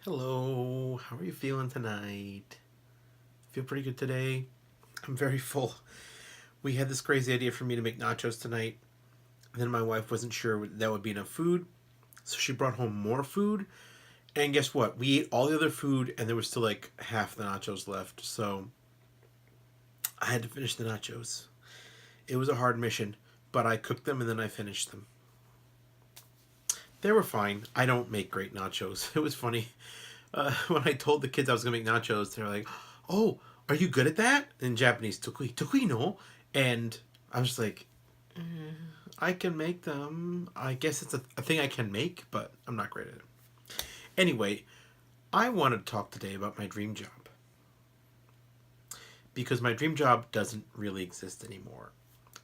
Hello, how are you feeling tonight? Feel pretty good today? I'm very full. We had this crazy idea for me to make nachos tonight. Then my wife wasn't sure that would be enough food, so she brought home more food. And guess what? We ate all the other food, and there was still like half the nachos left. So I had to finish the nachos. It was a hard mission, but I cooked them and then I finished them. They were fine. I don't make great nachos. It was funny. When I told the kids I was gonna make nachos, they were like, "Oh, are you good at that?" In Japanese, "Tokui no," and I was like, "I can make them. I guess it's a thing I can make, but I'm not great at it." Anyway, I wanted to talk today about my dream job because my dream job doesn't really exist anymore.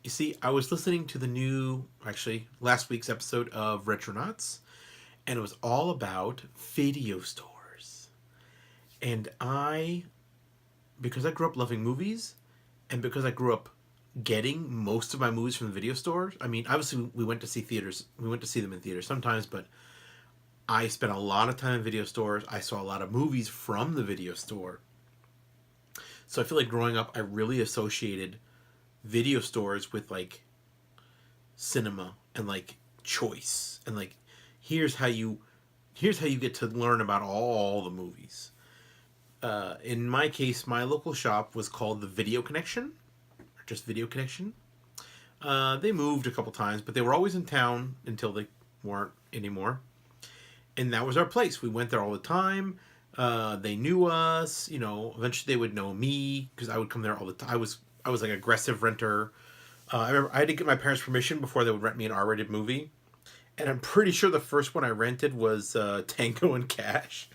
You see, I was listening to the actually, last week's episode of Retronauts, and it was all about video stores. And because I grew up loving movies, and because I grew up getting most of my movies from the video store. I mean, obviously we went to see theaters. We went to see them in theaters sometimes, but I spent a lot of time in video stores. I saw a lot of movies from the video store. So I feel like growing up, I really associated video stores with like cinema and like choice and like here's how you here's how you get to learn about all the movies. In my case, my local shop was called the Video Connection, or just Video Connection. They moved a couple times, but they were always in town until they weren't anymore. And that was our place. We went there all the time. They knew us. Eventually they would know me because I would come there all the time. I was like aggressive renter. I remember I had to get my parents' permission before they would rent me an R-rated movie, and I'm pretty sure the first one I rented was Tango and Cash.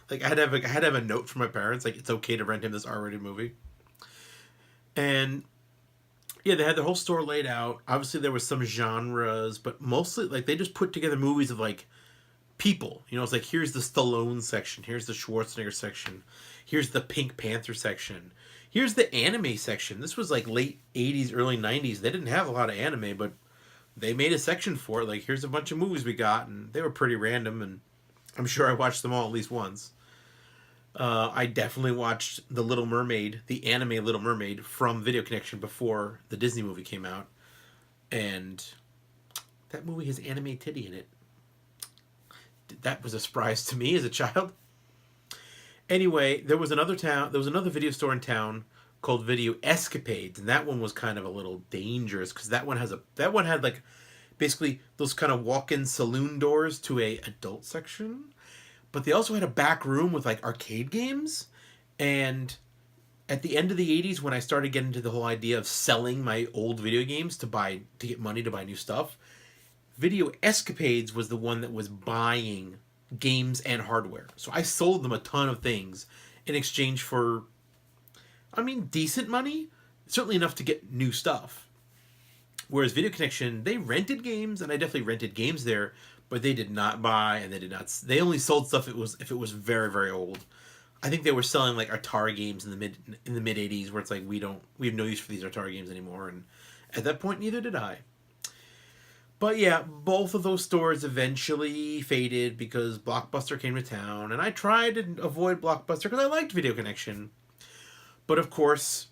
Like I had to have a note from my parents like it's okay to rent him this R-rated movie. And yeah, they had their whole store laid out. Obviously, there was some genres, but mostly like they just put together movies of like people. It's like here's the Stallone section, here's the Schwarzenegger section, here's the Pink Panther section, here's the anime section. This was like late '80s, early '90s. They didn't have a lot of anime, but they made a section for it. Like here's a bunch of movies we got, and they were pretty random. And I'm sure I watched them all at least once. I definitely watched The Little Mermaid, the anime Little Mermaid, from Video Connection before the Disney movie came out, and that movie has anime titty in it. That was a surprise to me as a child. Anyway, there was another video store in town called Video Escapades, and that one was kind of a little dangerous because that one had like basically those kind of walk-in saloon doors to a adult section, but they also had a back room with like arcade games. And at the end of the '80s, when I started getting into the whole idea of selling my old video games to get money to buy new stuff, Video Escapades was the one that was buying games and hardware. So I sold them a ton of things in exchange for, I mean, decent money, certainly enough to get new stuff. Whereas Video Connection, they rented games, and I definitely rented games there, but they did not buy, and they only sold stuff if it was very very old. I think they were selling like Atari games in the mid '80s, where it's like we have no use for these Atari games anymore, and at that point neither did I. But yeah, both of those stores eventually faded because Blockbuster came to town, and I tried to avoid Blockbuster because I liked Video Connection. But of course,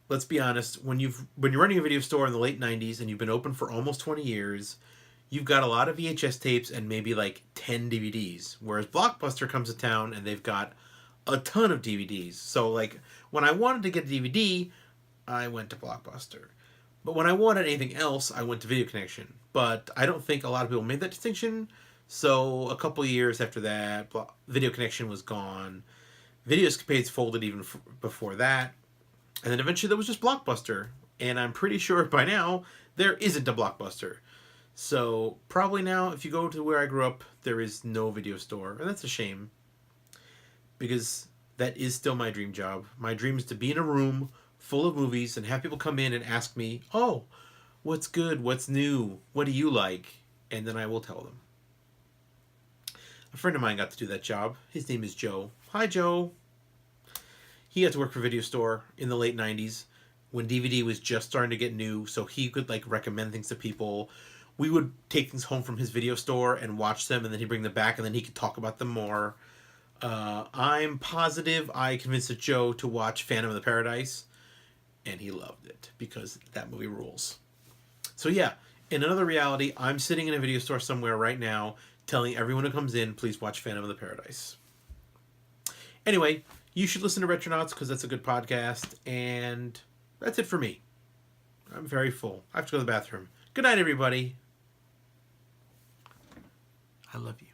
let's be honest, when you're running a video store in the late '90s and you've been open for almost 20 years, you've got a lot of VHS tapes and maybe like 10 DVDs. Whereas Blockbuster comes to town and they've got a ton of DVDs. So like when I wanted to get a DVD, I went to Blockbuster. But when I wanted anything else, I went to Video Connection. But I don't think a lot of people made that distinction. So a couple years after that, Video Connection was gone. Video Escapades folded even before that. And then eventually there was just Blockbuster. And I'm pretty sure by now there isn't a Blockbuster. So probably now, if you go to where I grew up, there is no video store. And that's a shame. Because that is still my dream job. My dream is to be in a room full of movies and have people come in and ask me, "Oh, what's good? What's new? What do you like?" And then I will tell them. A friend of mine got to do that job. His name is Joe. Hi, Joe. He had to work for a video store in the late '90s when DVD was just starting to get new, so he could like recommend things to people. We would take things home from his video store and watch them, and then he'd bring them back, and then he could talk about them more. I'm positive I convinced Joe to watch Phantom of the Paradise, and he loved it because that movie rules. So yeah, in another reality, I'm sitting in a video store somewhere right now telling everyone who comes in, please watch Phantom of the Paradise. Anyway, you should listen to Retronauts because that's a good podcast, and that's it for me. I'm very full. I have to go to the bathroom. Good night, everybody. I love you.